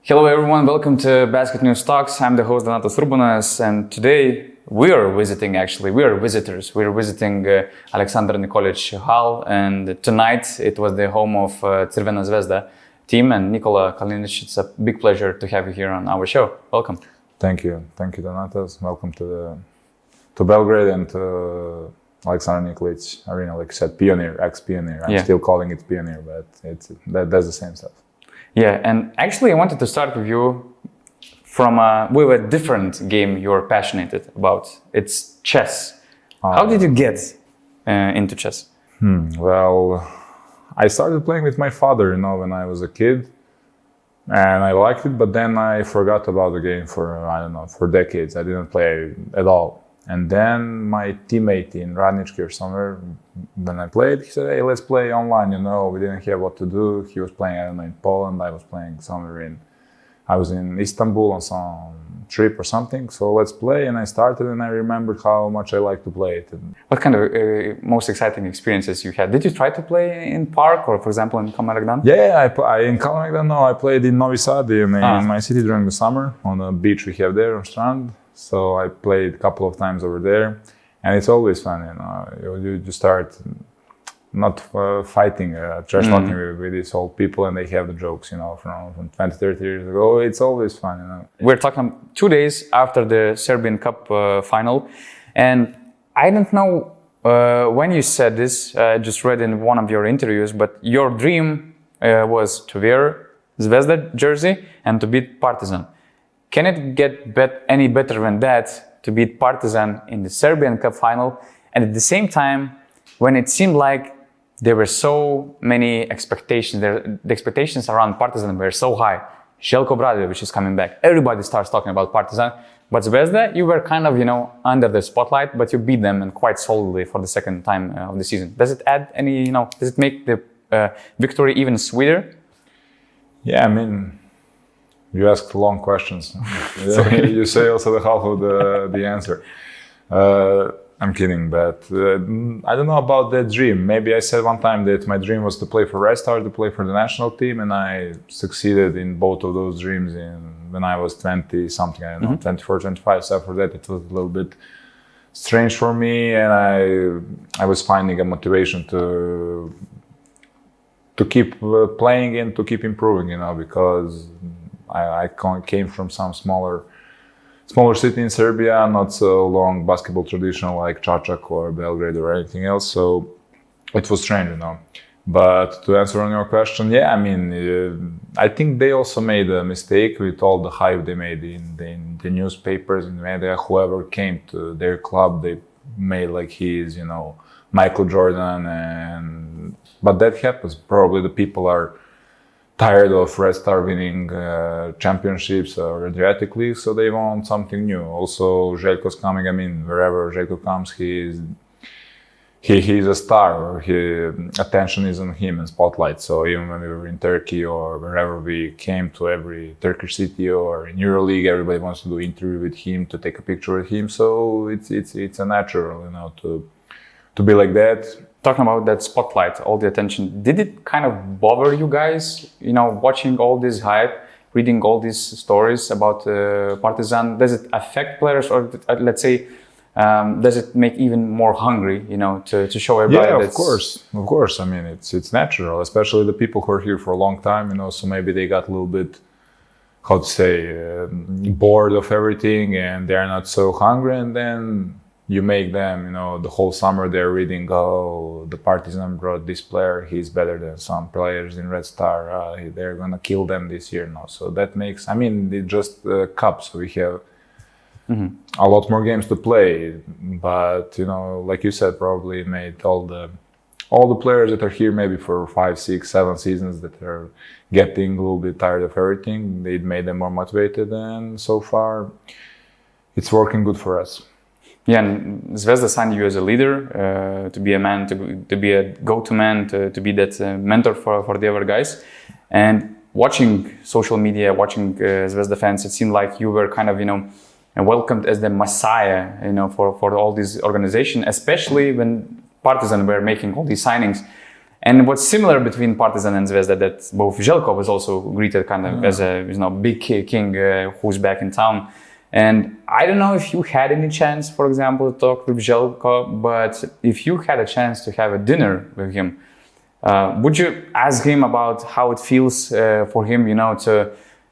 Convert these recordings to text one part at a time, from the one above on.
Hello everyone, welcome to BasketNews Talks. I'm the host Donatas Urbanas, and today we are visitors. We're visiting Aleksandar Nikolic Hall, and tonight it was the home of Crvena Zvezda team and Nikola Kalinic. It's a big pleasure to have you here on our show. Welcome. Thank you, Donatas. Welcome to Belgrade and to Aleksandar Nikolic Arena. Like you said, Pioneer, ex-Pioneer. I'm still calling it Pioneer, but that's the same stuff. Yeah, and actually I wanted to start with you with a different game you're passionate about. It's chess. How did you get into chess? Well, I started playing with my father, when I was a kid, and I liked it, but then I forgot about the game for decades. I didn't play at all. And then my teammate in Radnički or somewhere, when I played, he said, "Hey, let's play online." We didn't have what to do. He was playing, in Poland. I was playing I was in Istanbul on some trip or something. So let's play. And I started, and I remembered how much I like to play it. What kind of most exciting experiences you had? Did you try to play in park or, for example, in Kalemegdan? Yeah, in Kalemegdan, no. I played in Novi Sad, in my city during the summer, on a beach we have there on Strand. So I played a couple of times over there, and it's always fun. You start not fighting, trash talking with these old people, and they have the jokes, from 20, 30 years ago. It's always fun, We're talking 2 days after the Serbian Cup final, and I don't know when you said this. I just read in one of your interviews, but your dream was to wear Zvezda jersey and to beat Partizan. Can it get any better than that, to beat Partizan in the Serbian Cup final, and at the same time, when it seemed like there were so many expectations, the expectations around Partizan were so high. Zeljko which is coming back. Everybody starts talking about Partizan, but Zvezda, you were kind of, under the spotlight, but you beat them and quite solidly for the second time of the season. Does it add any, does it make the victory even sweeter? Yeah, you asked long questions. You say also the half of the answer. I'm kidding, but I don't know about that dream. Maybe I said one time that my dream was to play for Red Star, to play for the national team, and I succeeded in both of those dreams when I was 20-something, 24, 25. So after that, it was a little bit strange for me, and I was finding a motivation to keep playing and to keep improving, because I came from some smaller city in Serbia, not so long basketball tradition like Čačak or Belgrade or anything else. So it was strange, But to answer on your question, I think they also made a mistake with all the hype they made in the newspapers, in the media. Whoever came to their club, they made like he's, Michael Jordan, but that happens. Probably the people are tired of Red Star winning championships or Adriatic League, so they want something new. Also, Zeljko's coming. Wherever Zeljko comes, he's a star, or attention is on him and spotlight. So even when we were in Turkey or wherever we came to every Turkish city or in EuroLeague, everybody wants to do interview with him, to take a picture with him. So it's a natural, to be like that. Talking about that spotlight, all the attention, did it kind of bother you guys, watching all this hype, reading all these stories about Partizan? Does it affect players, or let's say, does it make even more hungry, to show everybody? Yeah, of course. It's natural, especially the people who are here for a long time, so maybe they got a little bit, bored of everything, and they're not so hungry, and then you make them, the whole summer they're reading, the Partizan brought this player, he's better than some players in Red Star, they're gonna kill them this year. So that makes, it's just cup, so we have a lot more games to play. But, like you said, probably made all the players that are here maybe for 5, 6, 7 seasons that are getting a little bit tired of everything, it made them more motivated, and so far it's working good for us. Yeah, and Zvezda signed you as a leader, to be a man, to be a go-to man, to be that mentor for the other guys. And watching social media, watching Zvezda fans, it seemed like you were kind of, welcomed as the messiah, for all this organization, especially when Partizan were making all these signings. And what's similar between Partizan and Zvezda, that both Zeljko was also greeted kind of as a big king who's back in town. And I don't know if you had any chance, for example, to talk with Zeljko, but if you had a chance to have a dinner with him, would you ask him about how it feels for him,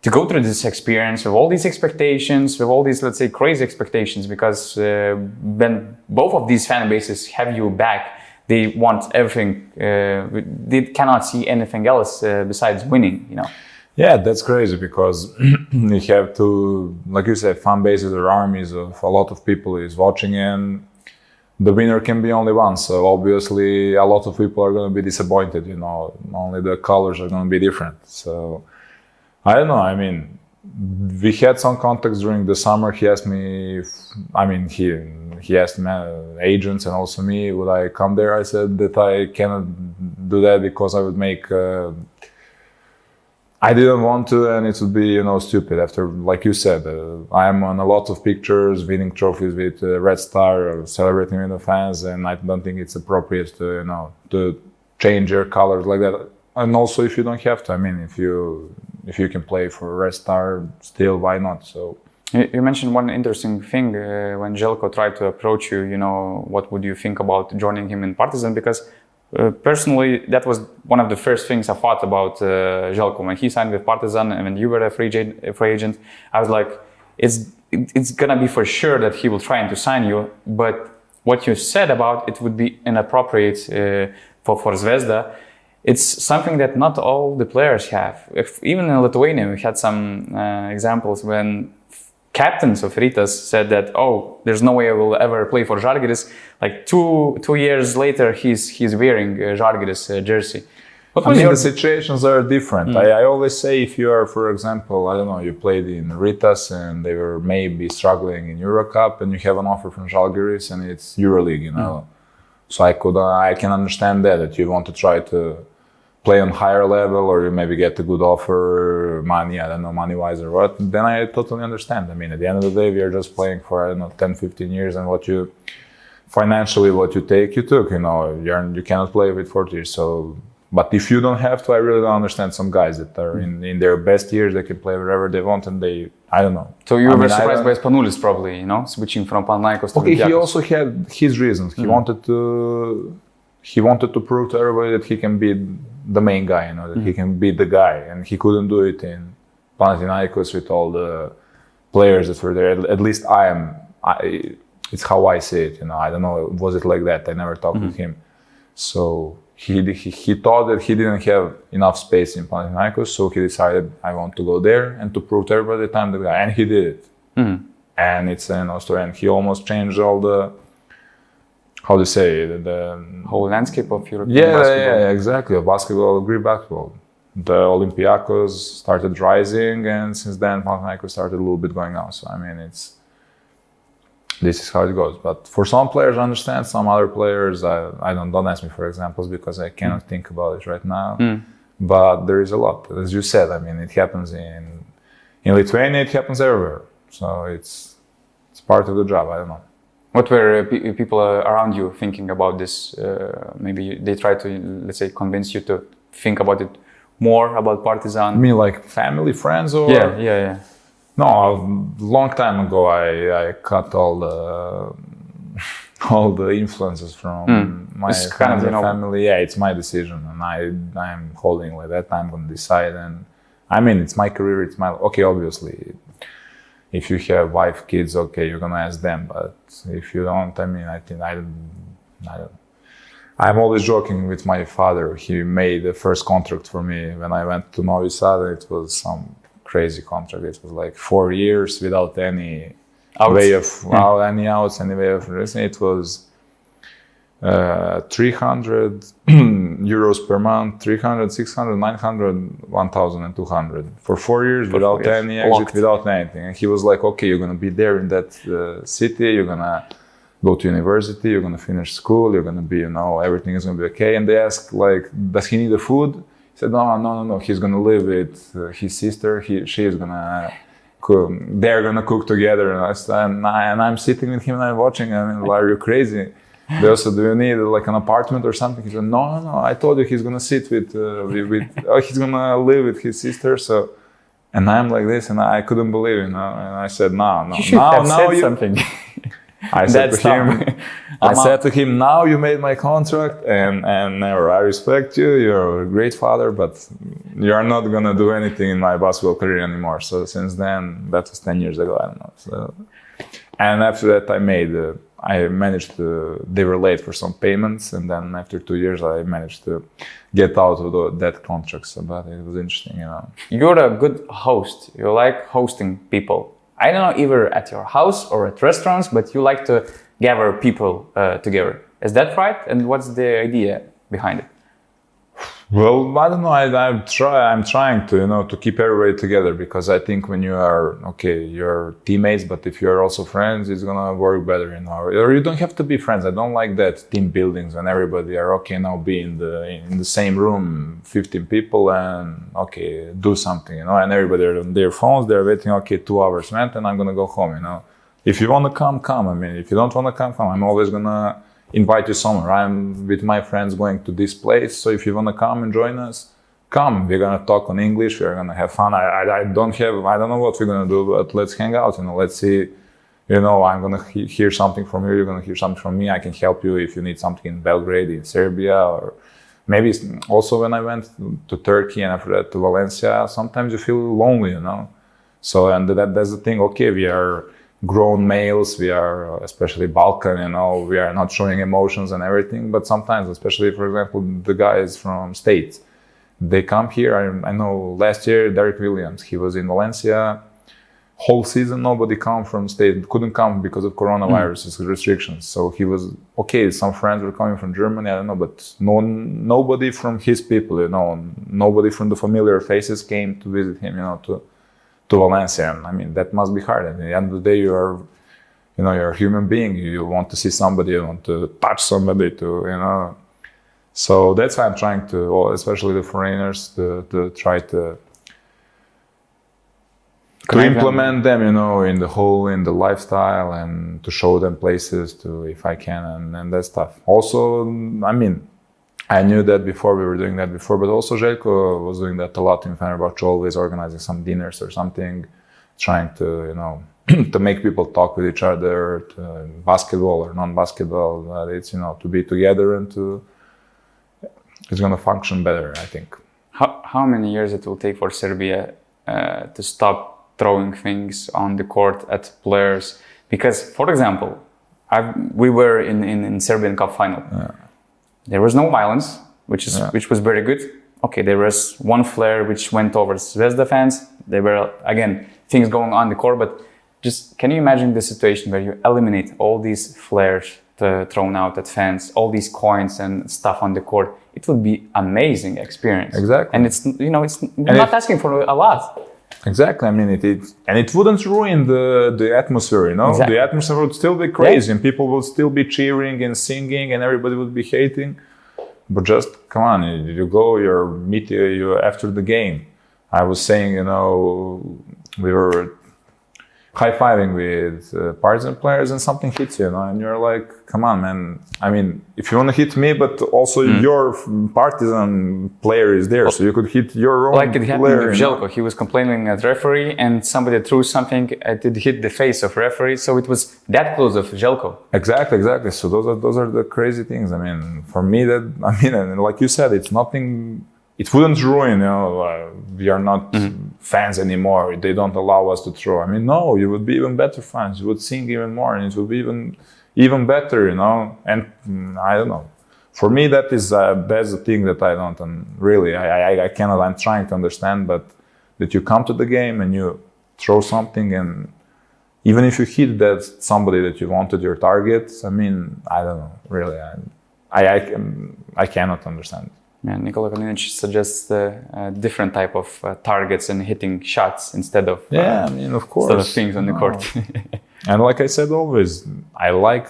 to go through this experience with all these expectations, with all these, let's say, crazy expectations? Because when both of these fan bases have you back, they want everything. They cannot see anything else besides winning, Yeah, that's crazy because you have to, like you said, fan bases or armies of a lot of people is watching, and the winner can be only one. So obviously a lot of people are going to be disappointed, only the colors are going to be different. So I don't know. I mean, we had some contacts during the summer. He asked me, he asked agents and also me, would I come there? I said that I cannot do that because I would make, I didn't want to, and it would be, stupid. After, like you said, I am on a lot of pictures, winning trophies with Red Star, or celebrating with the fans, and I don't think it's appropriate to, to change your colors like that. And also, if you don't have to, I mean, if you can play for Red Star, still, why not? So. You mentioned one interesting thing when Zeljko tried to approach you. What would you think about joining him in Partizan? Because personally, that was one of the first things I thought about Zeljko when he signed with Partizan, and when you were a free agent. I was like, it's gonna be for sure that he will try to sign you. But what you said about it would be inappropriate for Zvezda. It's something that not all the players have. Even in Lithuania, we had some examples when captains of Rytas said that, there's no way I will ever play for Žalgiris. Like two years later, he's wearing Žalgiris jersey. The situations are different. I always say, if you are, for example, I don't know, you played in Rytas and they were maybe struggling in Eurocup, and you have an offer from Žalgiris and it's EuroLeague, So I can understand that you want to try to play on higher level, or you maybe get a good offer, money, I don't know, money-wise or what, then I totally understand. I mean, at the end of the day, we are just playing for, 10, 15 years, and financially what you take, you took, you cannot play with 40 years. So, but if you don't have to, I really don't understand some guys that are in their best years, they can play wherever they want, and I don't know. So you were surprised by Spanulis probably, switching from Panathinaikos to Olympiacos. He also had his reasons. He wanted to prove to everybody that he can be the main guy, that he can be the guy, and he couldn't do it in Panathinaikos with all the players that were there. At least it's how I see it, I don't know, was it like that? I never talked with him. So he thought that he didn't have enough space in Panathinaikos, so he decided, I want to go there and to prove to everybody that I'm the guy, and he did it. And it's an story, and he almost changed all the, how to say, the whole landscape of European basketball. Yeah, exactly, of basketball, Greek basketball. The Olympiacos started rising, and since then Panathinaikos started a little bit going down. So I mean, this is how it goes. But for some players, I understand. Some other players, I don't ask me for examples because I cannot think about it right now. But there is a lot, as you said. I mean, it happens in Lithuania. It happens everywhere. So it's part of the job. I don't know. What were people around you thinking about this? Maybe they tried to, let's say, convince you to think about it more, about Partizan. You mean like family, friends, or? Yeah. No, a long time ago, I cut all the influences from my family. Yeah, it's my decision, and I'm holding like that. I'm going to decide, and I mean, it's my career. It's my obviously. If you have wife, kids, okay, you're gonna ask them. But if you don't, I mean, I think I don't. I'm always joking with my father. He made the first contract for me when I went to Novi Sad. It was some crazy contract. It was like 4 years without any way of any outs, any way of racing. It was 300 euros per month, 300, 600, 900, 1,200 for 4 years without any exit, without anything. And he was like, okay, you're going to be there in that city, you're going to go to university, you're going to finish school, you're going to be, everything is going to be okay. And they asked, like, does he need the food? He said, no. He's going to live with his sister. She is going to cook. They're going to cook together. And I'm sitting with him and I'm watching. I mean, are you crazy? They also, do you need like an apartment or something? He said, no, I told you he's gonna sit with he's gonna live with his sister. So, and I'm like this, and I couldn't believe it, and I said, no, you should have said you, something. I said to him, now you made my contract, and never. I respect you. You're a great father, but you're not gonna do anything in my basketball career anymore. So since then, that was 10 years ago. I don't know. So, and after that, I managed to. They were late for some payments, and then after 2 years, I managed to get out of that contract. So, but it was interesting, You're a good host. You like hosting people. I don't know, either at your house or at restaurants, but you like to gather people together. Is that right? And what's the idea behind it? Well, I don't know. I'm trying to, to keep everybody together, because I think when you are, you're teammates, but if you're also friends, it's gonna work better, Or you don't have to be friends. I don't like that team buildings when everybody are now be in the same room, 15 people, and do something, And everybody are on their phones. They're waiting. 2 hours went, and I'm gonna go home, If you wanna come. I mean, if you don't wanna come. I'm always gonna invite you somewhere. I'm with my friends going to this place, so if you want to come and join us, come. We're gonna talk on English. We're gonna have fun. I don't know what we're gonna do, but let's hang out. Let's see. I'm gonna hear something from you. You're gonna hear something from me. I can help you if you need something in Belgrade, in Serbia, or maybe also when I went to Turkey and after that to Valencia. Sometimes you feel lonely, So and that's the thing. We are grown males, we are, especially Balkan, we are not showing emotions and everything, but sometimes, especially for example, the guys from States, they come here. I know last year, Derek Williams, he was in Valencia, whole season, nobody come from State, couldn't come because of coronavirus restrictions. So he was, some friends were coming from Germany, I don't know, but nobody from his people, nobody from the familiar faces came to visit him, to Valencia. And I mean, that must be hard. At the end of the day, you're a human being. You want to see somebody, you want to touch somebody, So that's why I'm trying to, especially the foreigners, to try to implement them, in the lifestyle, and to show them places if I can, and that stuff. Also, I mean, I knew that before, we were doing that before, but also Zeljko was doing that a lot in Fenerbahce, always organizing some dinners or something, trying to, to make people talk with each other, to basketball or non-basketball. It's, to be together and it's going to function better, I think. How many years it will take for Serbia to stop throwing things on the court at players? Because, for example, we were in Serbian Cup final. Yeah. There was no violence, which was very good. There was one flare which went over Zvezda fans. There were, again, things going on the court, but just can you imagine the situation where you eliminate all these flares thrown out at fans, all these coins and stuff on the court? It would be amazing experience. Exactly. And it's, not asking for a lot. Exactly. I mean, it wouldn't ruin the atmosphere, Exactly. The atmosphere would still be crazy, and people would still be cheering and singing, and everybody would be hating. But just come on, you go, you after the game. I was saying, we were high-fiving with Partizan players, and something hits you, and you're like, come on, man. I mean, if you want to hit me, but also your Partizan player is there, so you could hit your own player. Like it happened with Zeljko. He was complaining at referee, and somebody threw something, it hit the face of referee, so it was that close of Zeljko. Exactly. So those are the crazy things. I mean, for me, and like you said, it's nothing. It wouldn't ruin, we are not fans anymore. They don't allow us to throw. I mean, no, you would be even better fans. You would sing even more, and it would be even better, And I don't know. For me, that's the thing that I don't, and really, I cannot. I'm trying to understand, but that you come to the game and you throw something, and even if you hit that somebody that you wanted your target, I mean, I don't know. Really, I cannot understand. Yeah, Nikola Kalinic suggests a different type of targets and hitting shots instead of of course, instead of things on the court. And like I said, always, I like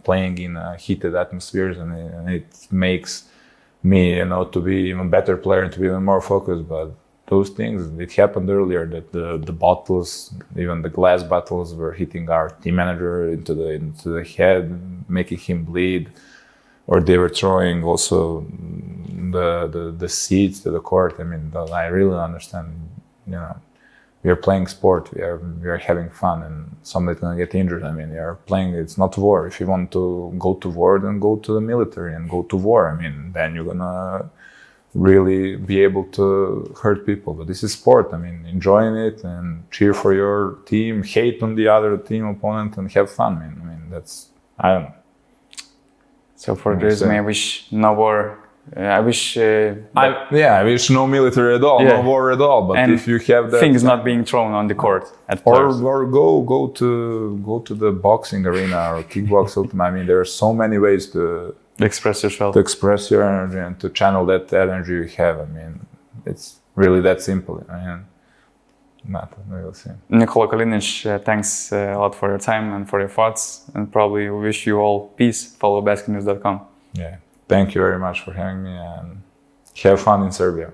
playing in heated atmospheres, and it makes me, to be even better player and to be even more focused. But those things. It happened earlier that the bottles, even the glass bottles, were hitting our team manager into the head, making him bleed, or they were throwing also the seats to the court. I mean, I really understand. You know, we are playing sport. We are having fun, and somebody's gonna get injured. I mean, we are playing. It's not war. If you want to go to war, then go to the military and go to war. I mean, then you're gonna really be able to hurt people. But this is sport. I mean, enjoying it and cheer for your team, hate on the other team opponent, and have fun. I mean, that's, I don't know. So for this, I wish no war. I wish. I wish no military at all, no war at all. But and if you have that, things not being thrown on the court at players. or go to the boxing arena or kickbox ultimate. I mean, there are so many ways to express yourself, to express your energy, and to channel that energy you have. I mean, it's really that simple. I mean, we'll see. Nikola Kalinic, thanks a lot for your time and for your thoughts, and probably wish you all peace. Follow BasketNews.com. Yeah. Thank you very much for having me, and have fun in Serbia.